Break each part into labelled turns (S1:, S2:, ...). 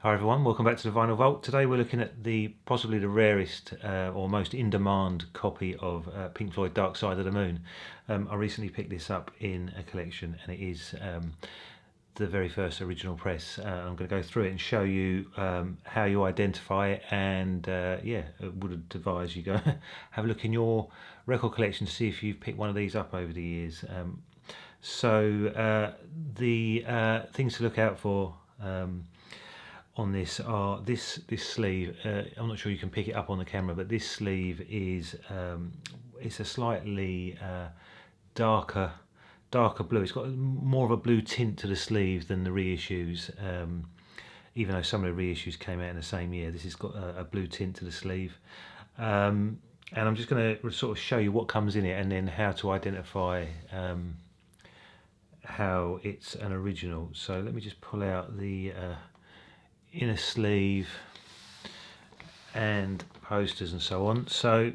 S1: Hi everyone, welcome back to the Vinyl Vault. Today we're looking at possibly the rarest or most in-demand copy of Pink Floyd Dark Side of the Moon. I recently picked this up in a collection and it is the very first original press. I'm going to go through it and show you how you identify it, and I would advise you go have a look in your record collection to see if you've picked one of these up over the years. The things to look out for on this are this sleeve. I'm not sure you can pick it up on the camera, but this sleeve is it's a slightly darker blue. It's got more of a blue tint to the sleeve than the reissues, even though some of the reissues came out in the same year. This has got a blue tint to the sleeve, and I'm just going to sort of show you what comes in it and then how to identify how it's an original. So let me just pull out the inner sleeve and posters and so on. So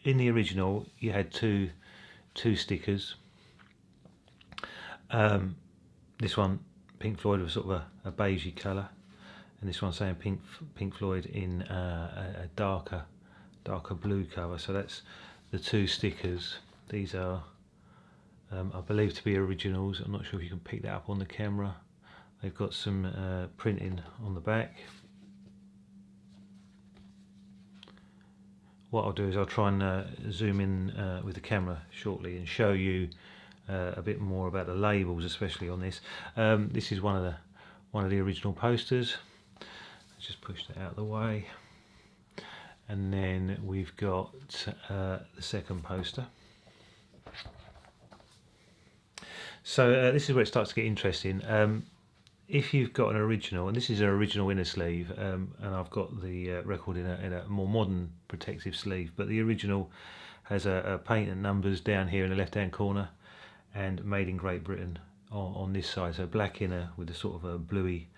S1: in the original you had two stickers. This one, Pink Floyd, was sort of a beigey colour, and this one saying Pink Floyd in a darker blue cover. So that's the two stickers. These are I believe to be originals. I'm not sure if you can pick that up on the camera. They've got some printing on the back. What I'll do is I'll try and zoom in with the camera shortly and show you a bit more about the labels, especially on this. This is one of the original posters. Let's just push that out of the way, and then we've got the second poster. So this is where it starts to get interesting. If you've got an original, and this is an original inner sleeve, and I've got the record in a more modern protective sleeve, but the original has a paint and numbers down here in the left hand corner, and made in Great Britain on this side. So black inner with a sort of a bluey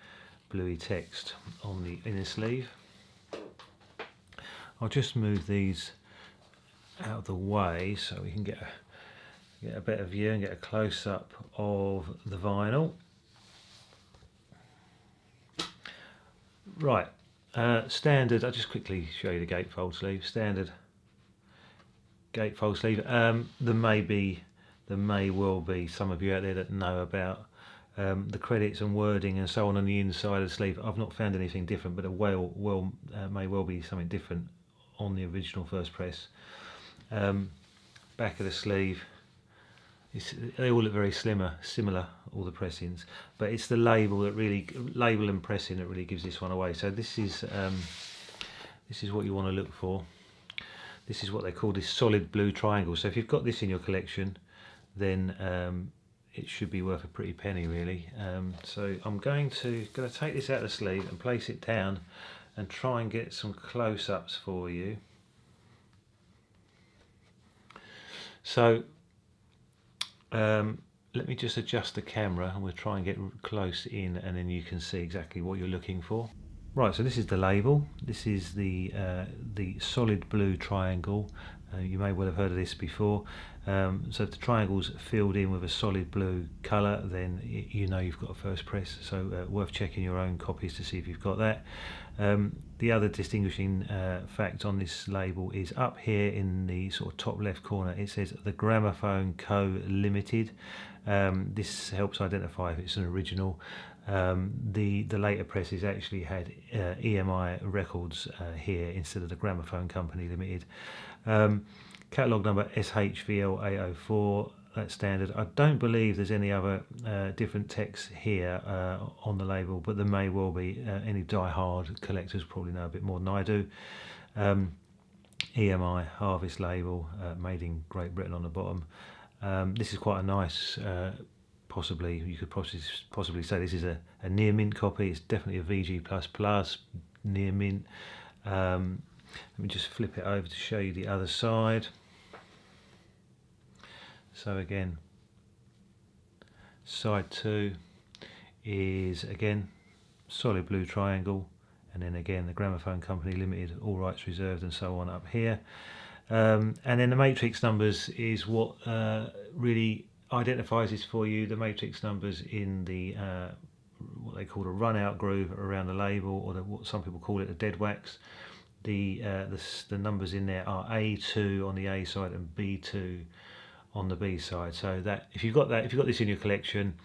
S1: text on the inner sleeve. I'll just move these out of the way so we can get a better view and get a close up of the vinyl. Right, standard. I'll just quickly show you the gatefold sleeve. Standard gatefold sleeve. There may well be some of you out there that know about the credits and wording and so on the inside of the sleeve. I've not found anything different, but it may well be something different on the original first press. Back of the sleeve. They all look very similar, all the pressings, but it's the label and pressing that really gives this one away. So this is what you want to look for. This is what they call this solid blue triangle. So if you've got this in your collection, then it should be worth a pretty penny, really. So I'm going to take this out of the sleeve and place it down and try and get some close-ups for you. So let me just adjust the camera and we'll try and get close in, and then you can see exactly what you're looking for. Right, so this is the label. This is the solid blue triangle. You may well have heard of this before. So if the triangle's filled in with a solid blue colour, then you know you've got a first press. So worth checking your own copies to see if you've got that. The other distinguishing fact on this label is up here in the sort of top left corner. It says the Gramophone Co. Limited. This helps identify if it's an original. The later presses actually had EMI Records here instead of the Gramophone Company Limited. Catalogue number SHVL804, that's standard. I don't believe there's any other different text here on the label, but there may well be. Any die-hard collectors probably know a bit more than I do. EMI Harvest label, made in Great Britain on the bottom. This is quite a nice, you could possibly say this is a near mint copy. It's definitely a VG++ near mint. Let me just flip it over to show you the other side. So again, side 2 is again solid blue triangle, and then again the Gramophone Company Limited, all rights reserved, and so on up here. And then the matrix numbers is what really identifies this for you. The matrix numbers in the what they call a run out groove around the label, or what some people call it a dead wax. The numbers in there are A2 on the A side and B2 on the B side. So that if you've got this in your collection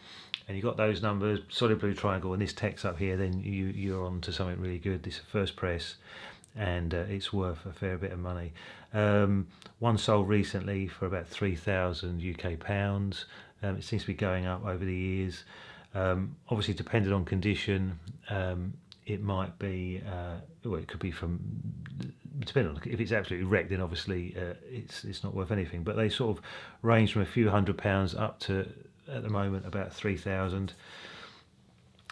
S1: and you've got those numbers, solid blue triangle, and this text up here, then you're on to something really good. This is first press, and it's worth a fair bit of money. One sold recently for about 3,000 UK pounds. It seems to be going up over the years. Obviously, depending on condition, it might be, well, it could be from, depending on if it's absolutely wrecked, then obviously it's not worth anything. But they sort of range from a few £100s up to, at the moment, about 3,000.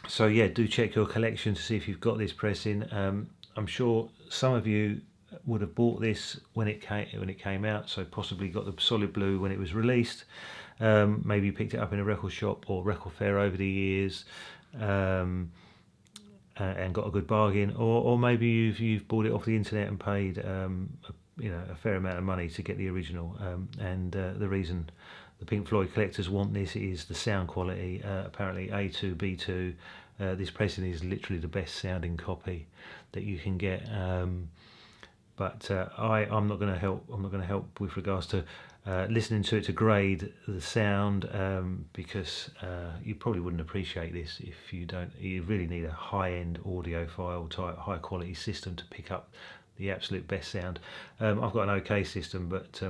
S1: So yeah, do check your collection to see if you've got this pressing. I'm sure some of you would have bought this when it came out, so possibly got the solid blue when it was released. Maybe you picked it up in a record shop or record fair over the years, and got a good bargain, or maybe you've bought it off the internet and paid a fair amount of money to get the original. The reason the Pink Floyd collectors want this is the sound quality. Apparently A2 B2. This pressing is literally the best sounding copy that you can get. But I'm not going to help. I'm not going to help with regards to listening to it to grade the sound, because you probably wouldn't appreciate this if you don't. You really need a high-end audiophile type, high-quality system to pick up the absolute best sound. I've got an OK system, but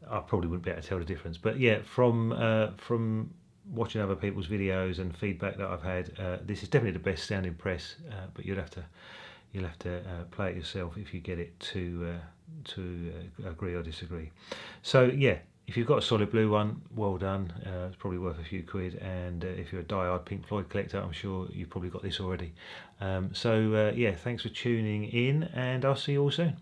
S1: I probably wouldn't be able to tell the difference. But yeah, from watching other people's videos and feedback that I've had, this is definitely the best sounding press. But you'll have to play it yourself if you get it to agree or disagree. So yeah, if you've got a solid blue one, well done. It's probably worth a few quid, and if you're a die-hard Pink Floyd collector, I'm sure you've probably got this already. Yeah, thanks for tuning in, and I'll see you all soon.